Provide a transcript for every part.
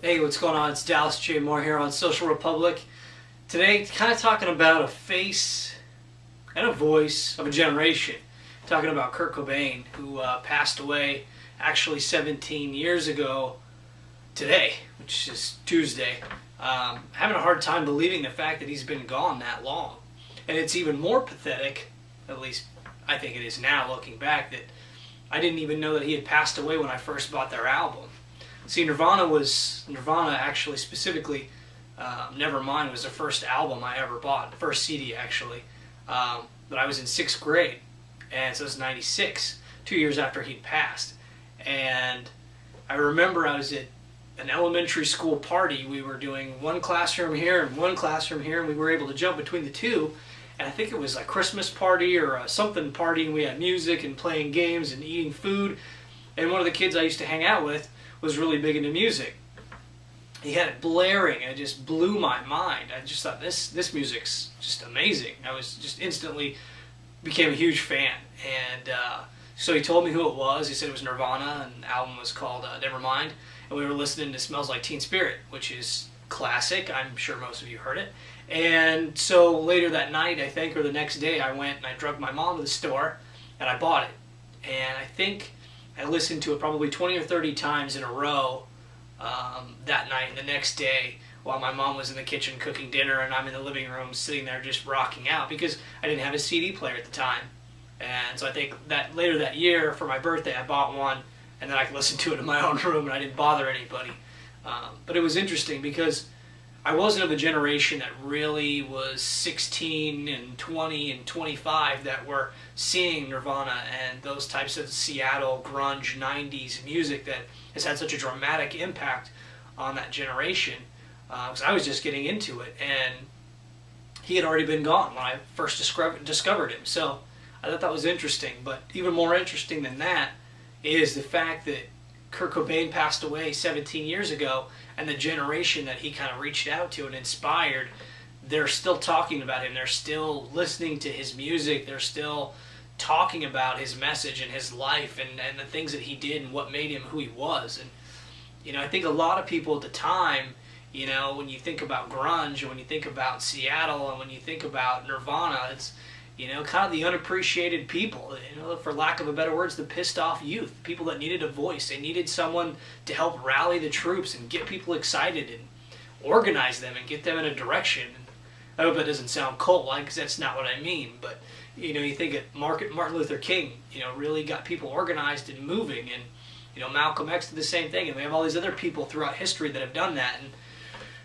Hey, what's going on? It's Dallas J. Moore here on Social Republic. Today, kind of talking about a face and a voice of a generation. Talking about Kurt Cobain, who passed away actually 17 years ago today, which is Tuesday. Having a hard time believing the fact that he's been gone that long. And it's even more pathetic, at least I think it is now looking back, that I didn't even know that he had passed away when I first bought their album. See, Nirvana actually specifically, Nevermind was the first album I ever bought, the first CD actually, but I was in 6th grade, and so it was 96, 2 years after he'd passed. And I remember I was at an elementary school party. We were doing one classroom here and one classroom here, and we were able to jump between the two. And I think it was a Christmas party or something party, and we had music and playing games and eating food. And one of the kids I used to hang out with was really big into music. He had it blaring, and it just blew my mind. I just thought, this music's just amazing. I was just instantly became a huge fan. And so he told me who it was. He said it was Nirvana, and the album was called Nevermind. And we were listening to Smells Like Teen Spirit, which is classic. I'm sure most of you heard it. And so later that night, I think, or the next day, I went and I drugged my mom to the store, and I bought it. And I think I listened to it probably 20 or 30 times in a row that night and the next day while my mom was in the kitchen cooking dinner and I'm in the living room sitting there just rocking out because I didn't have a CD player at the time. And so I think that later that year for my birthday I bought one, and then I could listen to it in my own room and I didn't bother anybody. But it was interesting because I wasn't of a generation that really was 16 and 20 and 25 that were seeing Nirvana and those types of Seattle grunge 90s music that has had such a dramatic impact on that generation. Because I was just getting into it, and he had already been gone when I first discovered him. So I thought that was interesting. But even more interesting than that is the fact that Kurt Cobain passed away 17 years ago, and the generation that he kind of reached out to and inspired, they're still talking about him. They're still listening to his music. They're still talking about his message and his life and the things that he did and what made him who he was. And, you know, I think a lot of people at the time, you know, when you think about grunge and when you think about Seattle and when you think about Nirvana, it's, you know, kind of the unappreciated people, you know, for lack of a better words, the pissed off youth, people that needed a voice. They needed someone to help rally the troops and get people excited and organize them and get them in a direction. I hope that doesn't sound cult-like, because that's not what I mean, but, you know, you think of Martin Luther King, you know, really got people organized and moving, and, you know, Malcolm X did the same thing, and we have all these other people throughout history that have done that. And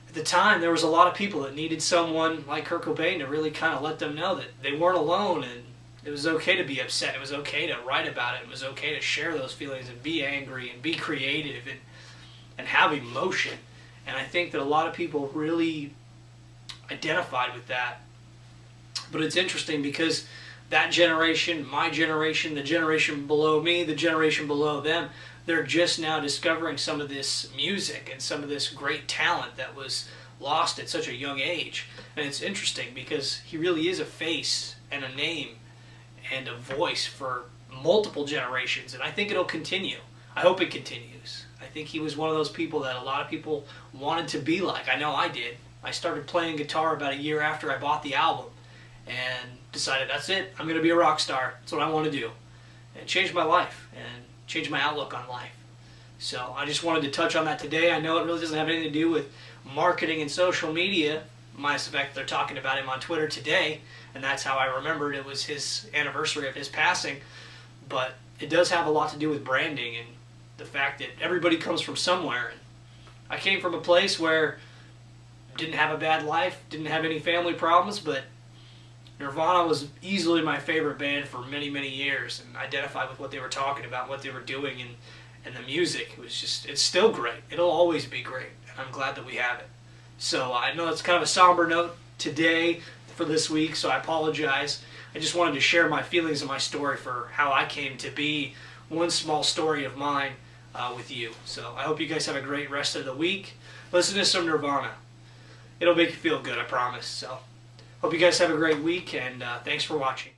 at the time, there was a lot of people that needed someone like Kurt Cobain to really kind of let them know that they weren't alone, and it was okay to be upset. It was okay to write about it. It was okay to share those feelings and be angry and be creative and have emotion. And I think that a lot of people really identified with that. But it's interesting because that generation, my generation, the generation below me, the generation below them, they're just now discovering some of this music and some of this great talent that was lost at such a young age. And it's interesting because he really is a face and a name and a voice for multiple generations, and I think it'll continue. I hope it continues. I think he was one of those people that a lot of people wanted to be like. I know I did. I started playing guitar about a year after I bought the album and decided, that's it, I'm going to be a rock star. That's what I want to do. And it changed my life and changed my outlook on life. So I just wanted to touch on that today. I know it really doesn't have anything to do with marketing and social media. I suspect they're talking about him on Twitter today, and that's how I remembered it was his anniversary of his passing. But it does have a lot to do with branding and the fact that everybody comes from somewhere. And I came from a place where I didn't have a bad life, didn't have any family problems, but Nirvana was easily my favorite band for many, many years, and identified with what they were talking about, what they were doing, and the music. It was just, it's still great. It'll always be great, and I'm glad that we have it. So I know it's kind of a somber note today for this week, so I apologize. I just wanted to share my feelings and my story for how I came to be one small story of mine with you. So I hope you guys have a great rest of the week. Listen to some Nirvana. It'll make you feel good, I promise. So hope you guys have a great week, and thanks for watching.